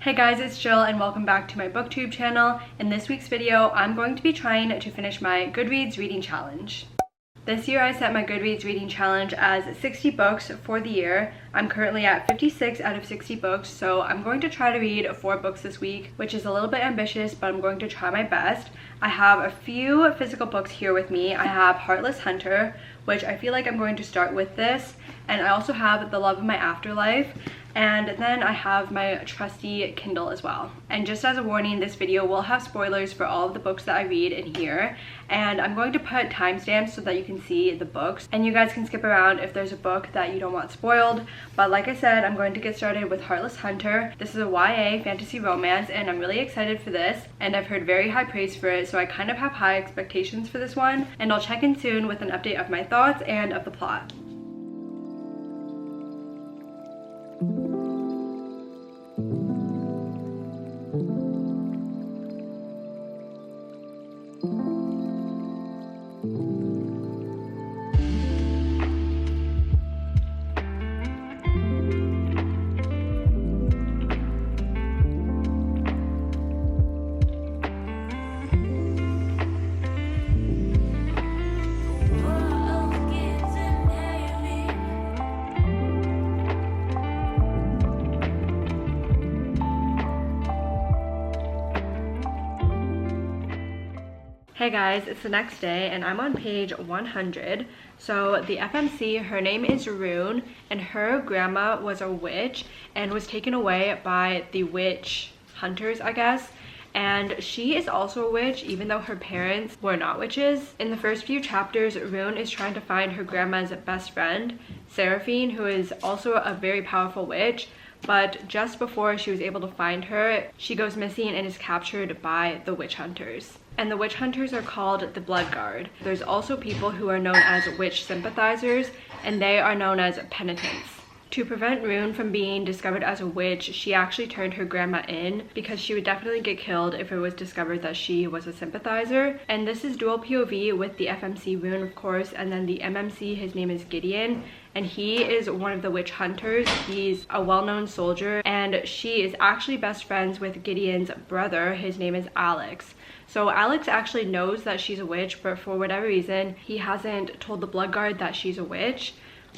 Hey guys, it's Jill and welcome back to my booktube channel. In this week's video, I'm going to be trying to finish my Goodreads reading challenge. This year I set my Goodreads reading challenge as 60 books for the year. I'm currently at 56 out of 60 books, so I'm going to try to read 4 books this week, which is a little bit ambitious, but I'm going to try my best. I have a few physical books here with me. I have Heartless Hunter, which I feel like I'm going to start with this, and I also have The Love of My Afterlife. And then I have my trusty Kindle as well. And just as a warning, this video will have spoilers for all of the books that I read in here. And I'm going to put timestamps so that you can see the books. And you guys can skip around if there's a book that you don't want spoiled. But like I said, I'm going to get started with Heartless Hunter. This is a YA fantasy romance and I'm really excited for this. And I've heard very high praise for it, so I kind of have high expectations for this one. And I'll check in soon with an update of my thoughts and of the plot. Hey guys, it's the next day and I'm on page 100. So the FMC, her name is Rune, and her grandma was a witch and was taken away by the witch hunters, I guess. And she is also a witch, even though her parents were not witches. In the first few chapters, Rune is trying to find her grandma's best friend, Seraphine, who is also a very powerful witch. But just before she was able to find her, she goes missing and is captured by the witch hunters. And the witch hunters are called the Blood Guard. There's also people who are known as witch sympathizers, and they are known as penitents. To prevent Rune from being discovered as a witch, she actually turned her grandma in because she would definitely get killed if it was discovered that she was a sympathizer. And this is dual POV with the FMC Rune, of course, and then the MMC, his name is Gideon, and he is one of the witch hunters. He's a well-known soldier, and she is actually best friends with Gideon's brother. His name is Alex. So Alex actually knows that she's a witch, but for whatever reason, he hasn't told the Blood Guard that she's a witch.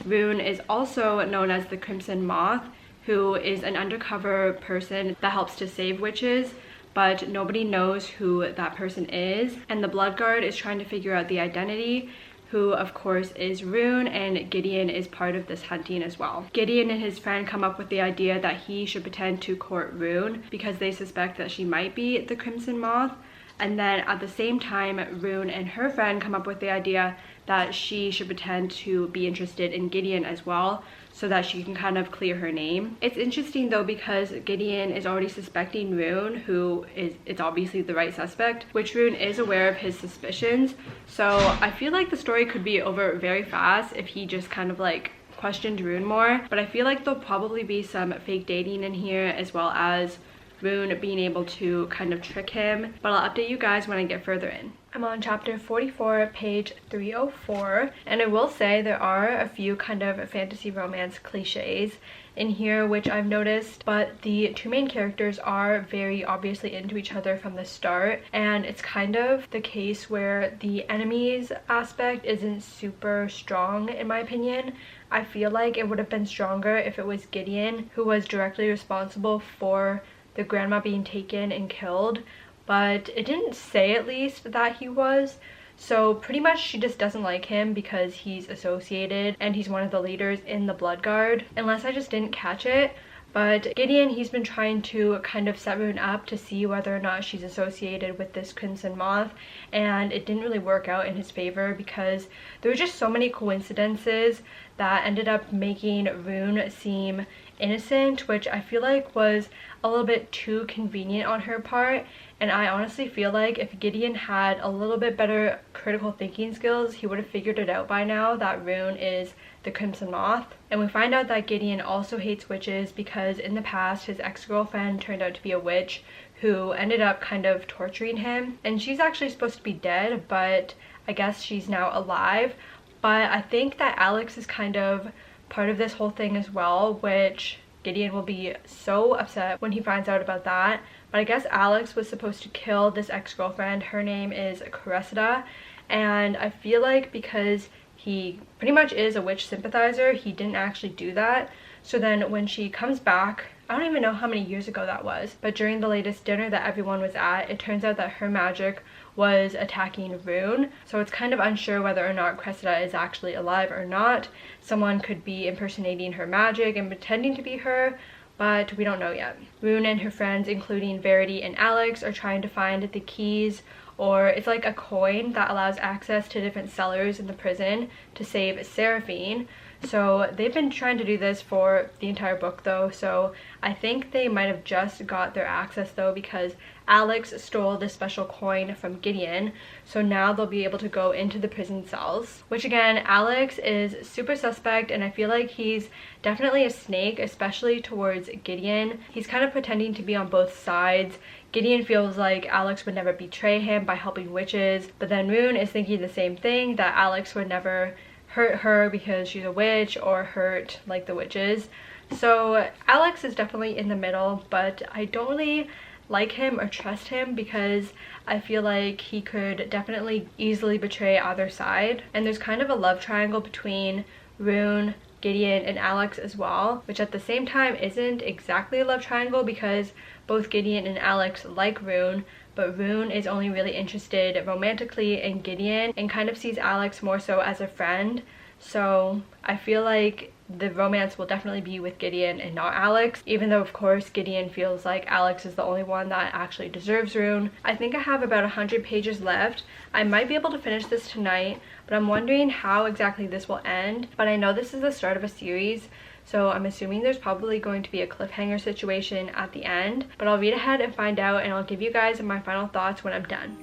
Rune is also known as the Crimson Moth, who is an undercover person that helps to save witches, but nobody knows who that person is. And the Blood Guard is trying to figure out the identity, who of course is Rune, and Gideon is part of this hunting as well. Gideon and his friend come up with the idea that he should pretend to court Rune because they suspect that she might be the Crimson Moth. And then at the same time, Rune and her friend come up with the idea that she should pretend to be interested in Gideon as well, so that she can kind of clear her name. It's interesting though because Gideon is already suspecting Rune, who is, it's obviously the right suspect, which Rune is aware of his suspicions. So I feel like the story could be over very fast if he just kind of like questioned Rune more. But I feel like there'll probably be some fake dating in here, as well as Rune being able to kind of trick him. But I'll update you guys when I get further in. I'm on chapter 44, page 304, and I will say there are a few kind of fantasy romance cliches in here which I've noticed, but the two main characters are very obviously into each other from the start, and it's kind of the case where the enemies aspect isn't super strong in my opinion. I feel like it would have been stronger if it was Gideon who was directly responsible for the grandma being taken and killed, but it didn't say at least that he was. So pretty much she just doesn't like him because he's associated and he's one of the leaders in the Blood Guard, unless I just didn't catch it. But Gideon, he's been trying to kind of set Rune up to see whether or not she's associated with this Crimson Moth, and it didn't really work out in his favor because there were just so many coincidences that ended up making Rune seem innocent, which I feel like was a little bit too convenient on her part. And I honestly feel like if Gideon had a little bit better critical thinking skills, he would have figured it out by now that Rune is the Crimson Moth. And we find out that Gideon also hates witches because in the past his ex-girlfriend turned out to be a witch who ended up kind of torturing him. And she's actually supposed to be dead, but I guess she's now alive. But I think that Alex is kind of part of this whole thing as well, which Gideon will be so upset when he finds out about that. But I guess Alex was supposed to kill this ex-girlfriend. Her name is Cressida, and I feel like because he pretty much is a witch sympathizer, he didn't actually do that. So then when she comes back, I don't even know how many years ago that was, but during the latest dinner that everyone was at, it turns out that her magic was attacking Rune. So it's kind of unsure whether or not Cressida is actually alive or not. Someone could be impersonating her magic and pretending to be her, but we don't know yet. Rune and her friends, including Verity and Alex, are trying to find the keys, or it's like a coin that allows access to different cellars in the prison to save Seraphine. So they've been trying to do this for the entire book though, so I think they might have just got their access though because Alex stole this special coin from Gideon, so now they'll be able to go into the prison cells. Which again, Alex is super suspect, and I feel like he's definitely a snake, especially towards Gideon. He's kind of pretending to be on both sides. Gideon feels like Alex would never betray him by helping witches, but then Rune is thinking the same thing, that Alex would never hurt her because she's a witch or hurt like the witches. So Alex is definitely in the middle, but I don't really like him or trust him because I feel like he could definitely easily betray either side. And there's kind of a love triangle between Rune, Gideon, and Alex as well, which at the same time isn't exactly a love triangle because both Gideon and Alex like Rune, but Rune is only really interested romantically in Gideon and kind of sees Alex more so as a friend. So I feel like the romance will definitely be with Gideon and not Alex, even though of course Gideon feels like Alex is the only one that actually deserves Rune. I think I have about 100 pages left. I might be able to finish this tonight, but I'm wondering how exactly this will end. But I know this is the start of a series, so I'm assuming there's probably going to be a cliffhanger situation at the end, but I'll read ahead and find out, and I'll give you guys my final thoughts when I'm done.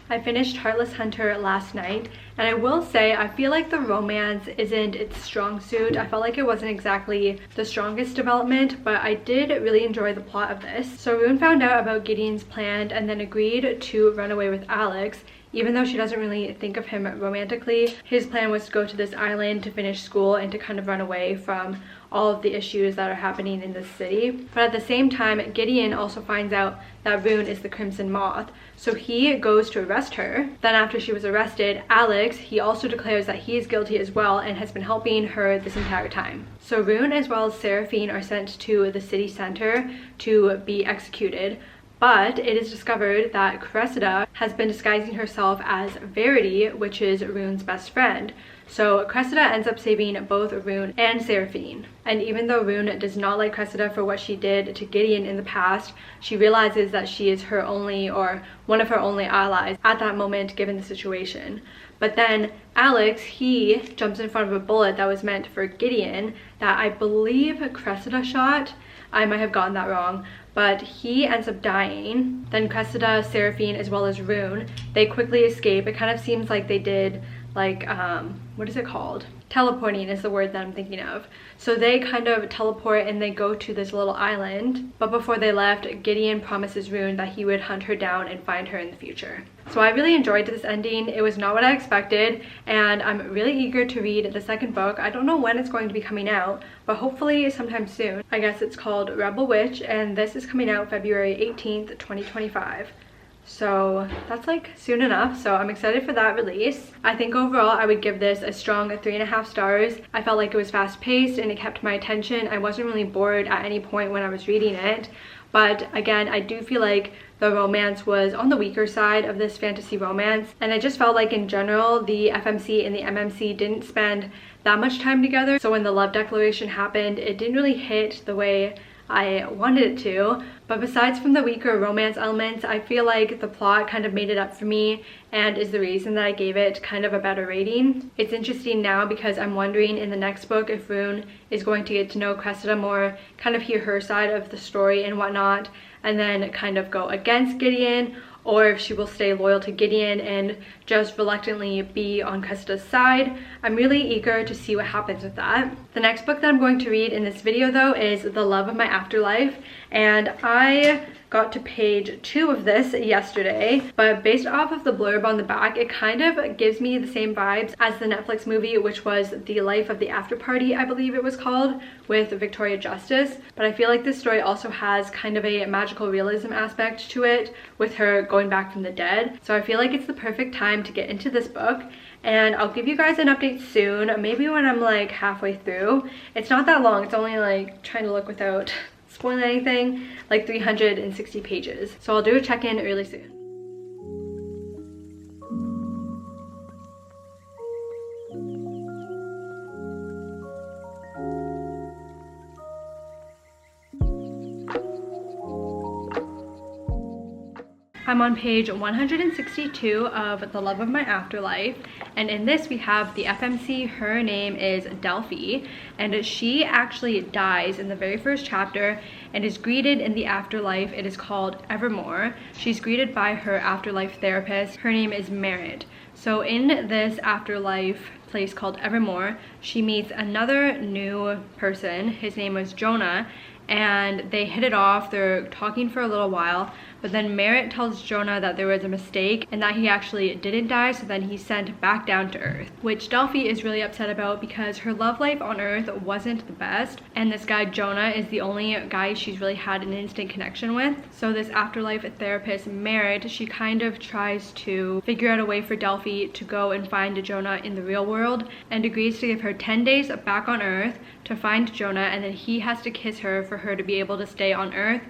I finished Heartless Hunter last night, and I will say I feel like the romance isn't its strong suit. I felt like it wasn't exactly the strongest development, but I did really enjoy the plot of this. So Rune found out about Gideon's plan and then agreed to run away with Alex. Even though she doesn't really think of him romantically, his plan was to go to this island to finish school and to kind of run away from all of the issues that are happening in this city. But at the same time, Gideon also finds out that Rune is the Crimson Moth, so he goes to arrest her. Then after she was arrested, Alex, he also declares that he is guilty as well and has been helping her this entire time. So Rune as well as Seraphine are sent to the city center to be executed. But it is discovered that Cressida has been disguising herself as Verity, which is Rune's best friend. So Cressida ends up saving both Rune and Seraphine. And even though Rune does not like Cressida for what she did to Gideon in the past, she realizes that she is her only, or one of her only allies at that moment given the situation. But then Alex, he jumps in front of a bullet that was meant for Gideon that I believe Cressida shot. I might have gotten that wrong, but he ends up dying. Then Cressida, Seraphine, as well as Rune, they quickly escape. It kind of seems like they did like, what is it called? Teleporting is the word that I'm thinking of. So they kind of teleport and they go to this little island. But before they left, Gideon promises Rune that he would hunt her down and find her in the future. So I really enjoyed this ending. It was not what I expected, and I'm really eager to read the second book. I don't know when it's going to be coming out, but hopefully sometime soon. I guess it's called Rebel Witch, and this is coming out February 18th, 2025. So that's like soon enough, so I'm excited for that release. I think overall I would give this a strong 3.5 stars. I felt like it was fast paced and it kept my attention. I wasn't really bored at any point when I was reading it, but again, I do feel like the romance was on the weaker side of this fantasy romance, and I just felt like in general the FMC and the MMC didn't spend that much time together. So when the love declaration happened, it didn't really hit the way I wanted it to. But besides from the weaker romance elements, I feel like the plot kind of made it up for me and is the reason that I gave it kind of a better rating. It's interesting now because I'm wondering in the next book if Rune is going to get to know Cressida more, kind of hear her side of the story and whatnot, and then kind of go against Gideon, or if she will stay loyal to Gideon and just reluctantly be on Cressida's side. I'm really eager to see what happens with that. The next book that I'm going to read in this video though is The Love of My Afterlife, and I got to page 2 of this yesterday, but based off of the blurb on the back, it kind of gives me the same vibes as the Netflix movie, which was The Life of the After Party, I believe it was called, with Victoria Justice. But I feel like this story also has kind of a magical realism aspect to it, with her going back from the dead. So I feel like it's the perfect time to get into this book, and I'll give you guys an update soon, maybe when I'm like halfway through. It's not that long, it's only like, trying to look without spoiling anything, like 360 pages. So I'll do a check-in really soon. I'm on page 162 of The Love of My Afterlife, and in this we have the FMC. Her name is Delphi, and she actually dies in the very first chapter and is greeted in the afterlife. It is called Evermore. She's greeted by her afterlife therapist. Her name is Merritt. So in this afterlife place called Evermore, she meets another new person. His name was Jonah, and they hit it off. They're talking for a little while, but then Merritt tells Jonah that there was a mistake and that he actually didn't die, so then he's sent back down to Earth, which Delphi is really upset about because her love life on Earth wasn't the best, and this guy Jonah is the only guy she's really had an instant connection with. So this afterlife therapist Merritt, she kind of tries to figure out a way for Delphi to go and find Jonah in the real world, and agrees to give her 10 days back on Earth to find Jonah, and then he has to kiss her for her to be able to stay on Earth.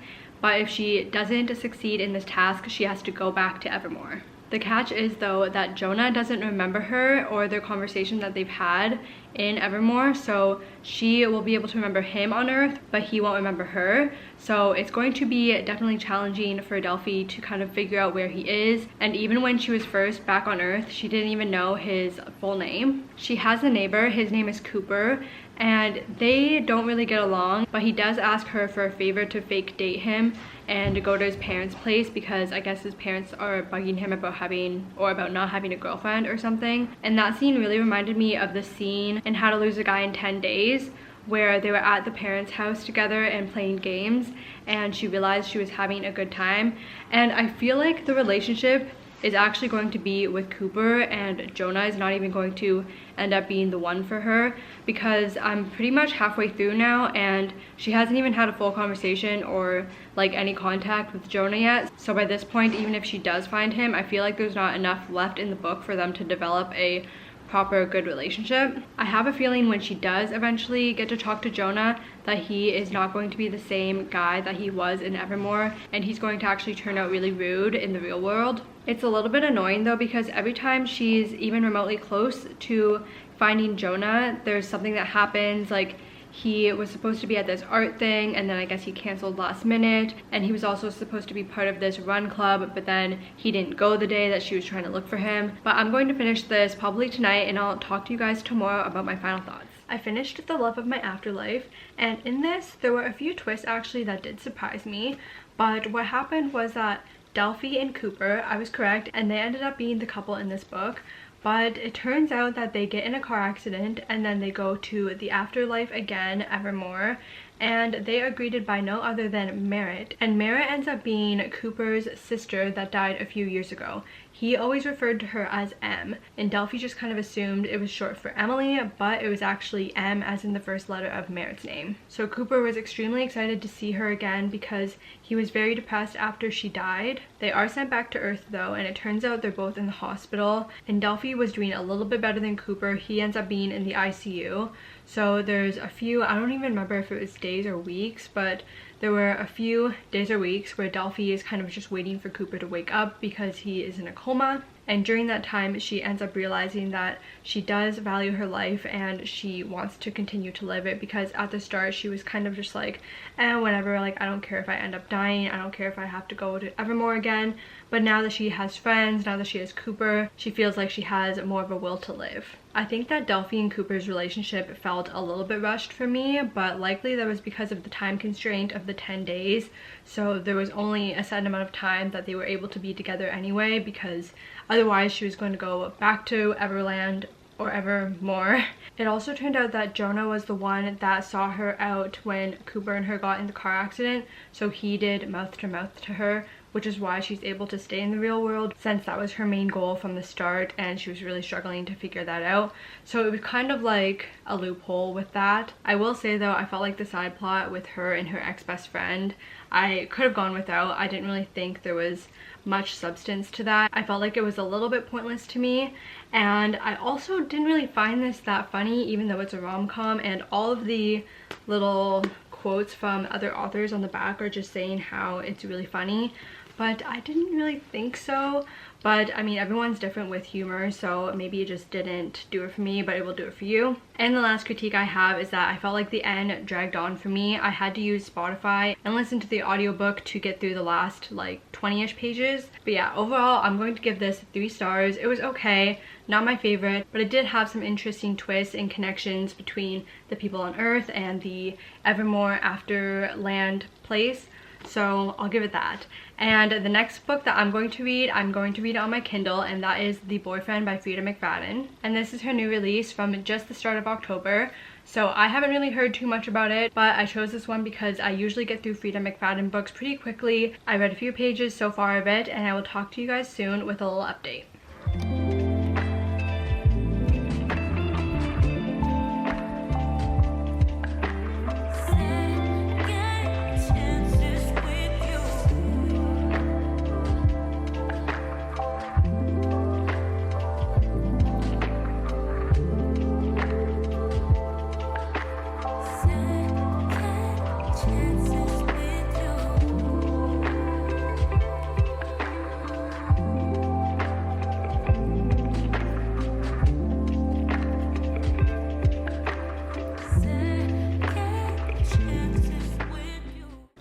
But if she doesn't succeed in this task, she has to go back to Evermore. The catch is though that Jonah doesn't remember her or their conversation that they've had in Evermore, so she will be able to remember him on Earth, but he won't remember her. So it's going to be definitely challenging for Delphi to kind of figure out where he is. And even when she was first back on Earth, she didn't even know his full name. She has a neighbor, his name is Cooper, and they don't really get along, but he does ask her for a favor to fake date him and to go to his parents' place because I guess his parents are bugging him about about not having a girlfriend or something. And that scene really reminded me of the scene in How to Lose a Guy in 10 Days, where they were at the parents' house together and playing games, and she realized she was having a good time. And I feel like the relationship is actually going to be with Cooper, and Jonah is not even going to end up being the one for her, because I'm pretty much halfway through now and she hasn't even had a full conversation or like any contact with Jonah yet. So by this point, even if she does find him, I feel like there's not enough left in the book for them to develop a proper good relationship. I have a feeling when she does eventually get to talk to Jonah that he is not going to be the same guy that he was in Evermore, and he's going to actually turn out really rude in the real world. It's a little bit annoying though, because every time she's even remotely close to finding Jonah, there's something that happens. Like, he was supposed to be at this art thing, and then I guess he canceled last minute, and he was also supposed to be part of this run club, but then he didn't go the day that she was trying to look for him. But I'm going to finish this probably tonight, and I'll talk to you guys tomorrow about my final thoughts. I finished The Love of My Afterlife, and in this there were a few twists actually that did surprise me. But what happened was that Delphi and Cooper, I was correct, and they ended up being the couple in this book. But it turns out that they get in a car accident and then they go to the afterlife again, Evermore, and they are greeted by no other than Merritt. And Merritt ends up being Cooper's sister that died a few years ago. He always referred to her as M, and Delphi just kind of assumed it was short for Emily, but it was actually M as in the first letter of Merritt's name. So Cooper was extremely excited to see her again because he was very depressed after she died. They are sent back to Earth though, and it turns out they're both in the hospital, and Delphi was doing a little bit better than Cooper. He ends up being in the ICU. So there's a few, I don't even remember if it was days or weeks, but there were a few days or weeks where Delphi is kind of just waiting for Cooper to wake up because he is in a coma. And during that time, she ends up realizing that she does value her life and she wants to continue to live it, because at the start she was kind of just like, whatever, like I don't care if I end up dying, I don't care if I have to go to Evermore again. But now that she has friends, now that she has Cooper, she feels like she has more of a will to live. I think that Delphine Cooper's relationship felt a little bit rushed for me, but likely that was because of the time constraint of the 10 days. So there was only a certain amount of time that they were able to be together anyway, because otherwise she was going to go back to Everland or Evermore. It also turned out that Jonah was the one that saw her out when Cooper and her got in the car accident, so he did mouth to her, which is why she's able to stay in the real world, since that was her main goal from the start and she was really struggling to figure that out. So it was kind of like a loophole with that. I will say though, I felt like the side plot with her and her ex-best friend, I could have gone without. I didn't really think there was much substance to that. I felt like it was a little bit pointless to me, and I also didn't really find this that funny, even though it's a rom-com, and all of the little quotes from other authors on the back are just saying how it's really funny, but I didn't really think so. But I mean, everyone's different with humor, so maybe it just didn't do it for me, but it will do it for you. And the last critique I have is that I felt like the end dragged on for me. I had to use Spotify and listen to the audiobook to get through the last like 20-ish pages. But yeah, overall, I'm going to give this 3 stars. It was okay, not my favorite, but it did have some interesting twists and connections between the people on Earth and the Evermore Afterland place. So I'll give it that. And the next book that I'm going to read it on my Kindle, and that is The Boyfriend by Frida McFadden. And this is her new release from just the start of October. So I haven't really heard too much about it, but I chose this one because I usually get through Frida McFadden books pretty quickly. I read a few pages so far of it, and I will talk to you guys soon with a little update.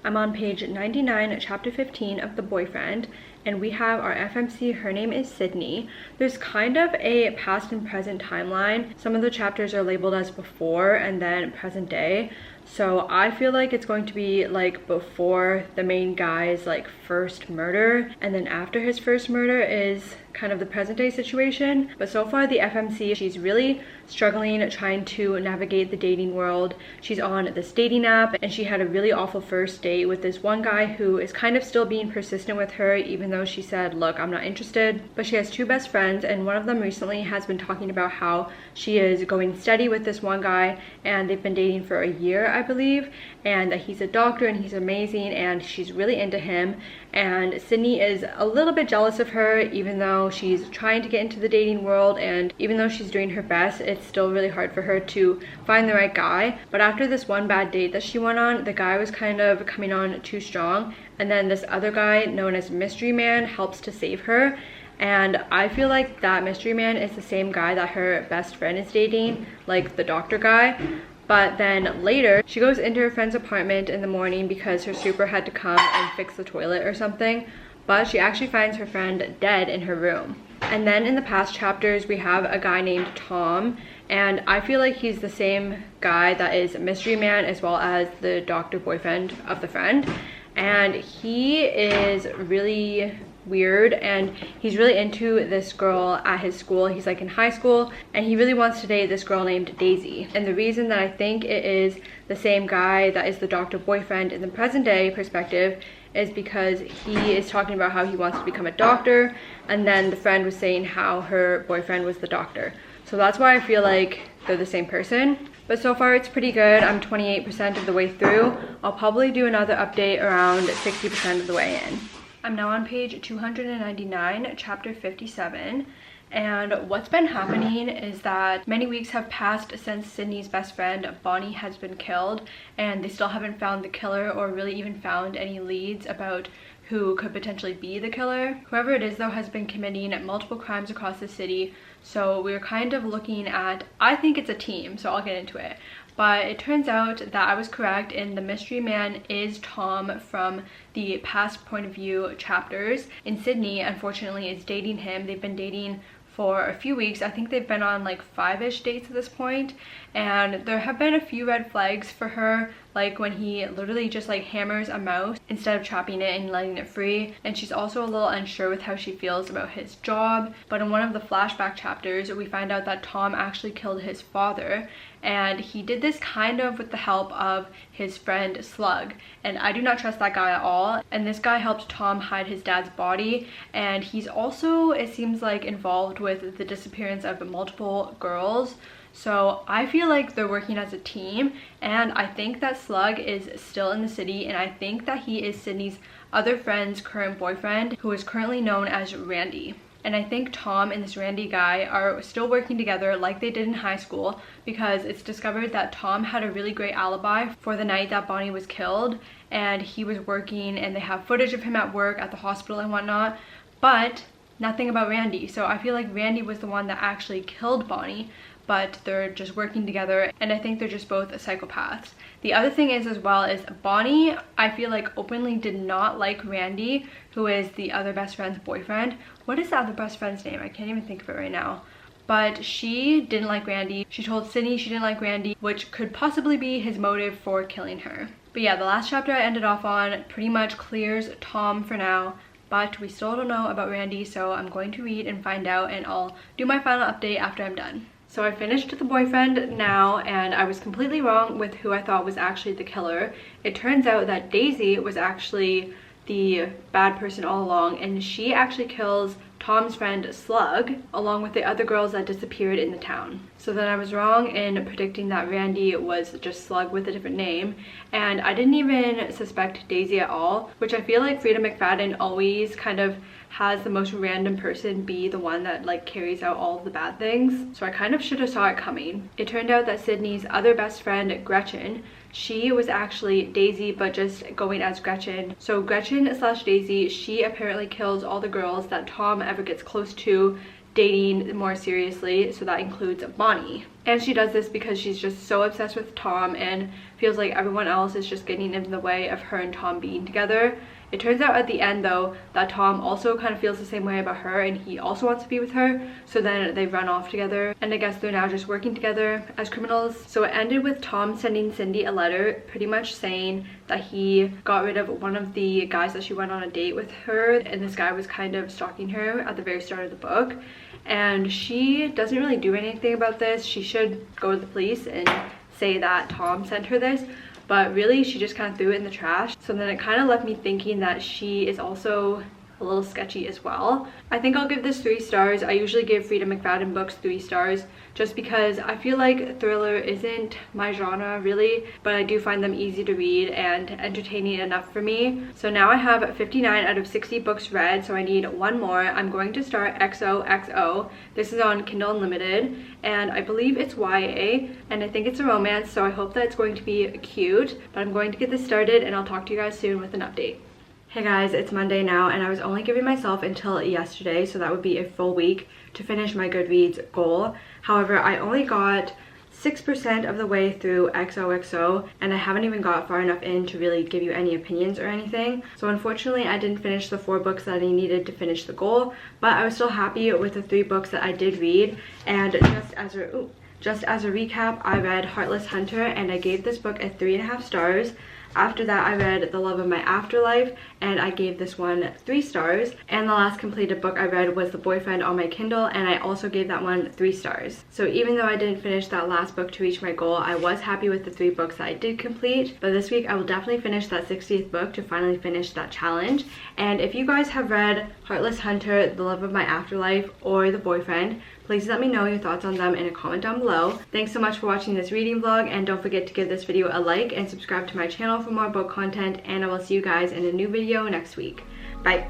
I'm on page 99, chapter 15 of The Boyfriend, and we have our FMC. Her name is Sydney. There's kind of a past and present timeline. Some of the chapters are labeled as before and then present day. So I feel like it's going to be like before the main guy's like first murder, and then after his first murder is kind of the present day situation. But so far the FMC, she's really struggling trying to navigate the dating world. She's on this dating app, and she had a really awful first date with this one guy who is kind of still being persistent with her, even though she said, look, I'm not interested. But she has 2 best friends, and one of them recently has been talking about how she is going steady with this one guy, and they've been dating for a year, I believe, and that he's a doctor and he's amazing and she's really into him. And Sydney is a little bit jealous of her, even though she's trying to get into the dating world, and even though she's doing her best, it's still really hard for her to find the right guy. But after this one bad date that she went on, the guy was kind of coming on too strong, and then this other guy known as Mystery Man helps to save her. And I feel like that Mystery Man is the same guy that her best friend is dating, like the doctor guy. But then later, she goes into her friend's apartment in the morning because her super had to come and fix the toilet or something. But she actually finds her friend dead in her room. And then in the past chapters, we have a guy named Tom. And I feel like he's the same guy that is Mystery Man as well as the doctor boyfriend of the friend. And he is really weird, and he's really into this girl at his school. He's like in high school, and he really wants to date this girl named Daisy. And the reason that I think it is the same guy that is the doctor boyfriend in the present day perspective is because he is talking about how he wants to become a doctor, and then the friend was saying how her boyfriend was the doctor. So that's why I feel like they're the same person. But so far it's pretty good. I'm 28% of the way through. I'll probably do another update around 60% of the way in. I'm now on page 299, chapter 57. And what's been happening is that many weeks have passed since Sydney's best friend Bonnie has been killed, and they still haven't found the killer or really even found any leads about who could potentially be the killer. Whoever it is though has been committing multiple crimes across the city, so we're kind of looking at, I think it's a team, so I'll get into it. But it turns out that I was correct, and the mystery man is Tom from the past point of view chapters. And Sydney, unfortunately, is dating him. They've been dating for a few weeks. I think they've been on like 5-ish dates at this point, and there have been a few red flags for her, like when he literally just like hammers a mouse instead of trapping it and letting it free. And she's also a little unsure with how she feels about his job. But in one of the flashback chapters, we find out that Tom actually killed his father, and he did this kind of with the help of his friend Slug, and I do not trust that guy at all. And this guy helped Tom hide his dad's body, and he's also, it seems like, involved with the disappearance of multiple girls. So I feel like they're working as a team, and I think that Slug is still in the city, and I think that he is Sydney's other friend's current boyfriend, who is currently known as Randy. And I think Tom and this Randy guy are still working together like they did in high school, because it's discovered that Tom had a really great alibi for the night that Bonnie was killed, and he was working, and they have footage of him at work, at the hospital and whatnot, but nothing about Randy. So I feel like Randy was the one that actually killed Bonnie, but they're just working together, and I think they're just both psychopaths. The other thing is as well is Bonnie, I feel like, openly did not like Randy, who is the other best friend's boyfriend. What is the other best friend's name? I can't even think of it right now. But she didn't like Randy. She told Sydney she didn't like Randy, which could possibly be his motive for killing her. But yeah, the last chapter I ended off on pretty much clears Tom for now, but we still don't know about Randy, so I'm going to read and find out, and I'll do my final update after I'm done. So I finished The Boyfriend now, and I was completely wrong with who I thought was actually the killer. It turns out that Daisy was actually the bad person all along, and she actually kills Tom's friend Slug along with the other girls that disappeared in the town. So then I was wrong in predicting that Randy was just Slug with a different name, and I didn't even suspect Daisy at all, which I feel like Frida McFadden always kind of has the most random person be the one that like carries out all of the bad things. So I kind of should have saw it coming. It turned out that Sydney's other best friend, Gretchen, she was actually Daisy, but just going as Gretchen. So Gretchen slash Daisy, she apparently kills all the girls that Tom ever gets close to dating more seriously, so that includes Bonnie. And she does this because she's just so obsessed with Tom and feels like everyone else is just getting in the way of her and Tom being together. It turns out at the end though that Tom also kind of feels the same way about her, and he also wants to be with her, so then they run off together, and I guess they're now just working together as criminals. So it ended with Tom sending Cindy a letter pretty much saying that he got rid of one of the guys that she went on a date with her, and this guy was kind of stalking her at the very start of the book, and she doesn't really do anything about this. She should go to the police and say that Tom sent her this, but really she just kind of threw it in the trash. So then it kind of left me thinking that she is also a little sketchy as well. I think I'll give this 3 stars. I usually give Frida McFadden books 3 stars just because I feel like thriller isn't my genre really, but I do find them easy to read and entertaining enough for me. So now I have 59 out of 60 books read, so I need 1 more. I'm going to start XOXO. This is on Kindle Unlimited, and I believe it's YA, and I think it's a romance, so I hope that it's going to be cute. But I'm going to get this started, and I'll talk to you guys soon with an update. Hey guys, it's Monday now, and I was only giving myself until yesterday, so that would be a full week to finish my Goodreads goal. However, I only got 6% of the way through XOXO, and I haven't even got far enough in to really give you any opinions or anything. So unfortunately, I didn't finish the 4 books that I needed to finish the goal, but I was still happy with the 3 books that I did read. And just as a recap, I read Heartless Hunter, and I gave this book a 3.5 stars. After that, I read The Love of My Afterlife, and I gave this one 3 stars. And the last completed book I read was The Boyfriend on my Kindle, and I also gave that one 3 stars. So even though I didn't finish that last book to reach my goal, I was happy with the 3 books that I did complete. But this week, I will definitely finish that 60th book to finally finish that challenge. And if you guys have read Heartless Hunter, The Love of My Afterlife, or The Boyfriend, please let me know your thoughts on them in a comment down below. Thanks so much for watching this reading vlog, and don't forget to give this video a like and subscribe to my channel for more book content, and I will see you guys in a new video next week. Bye!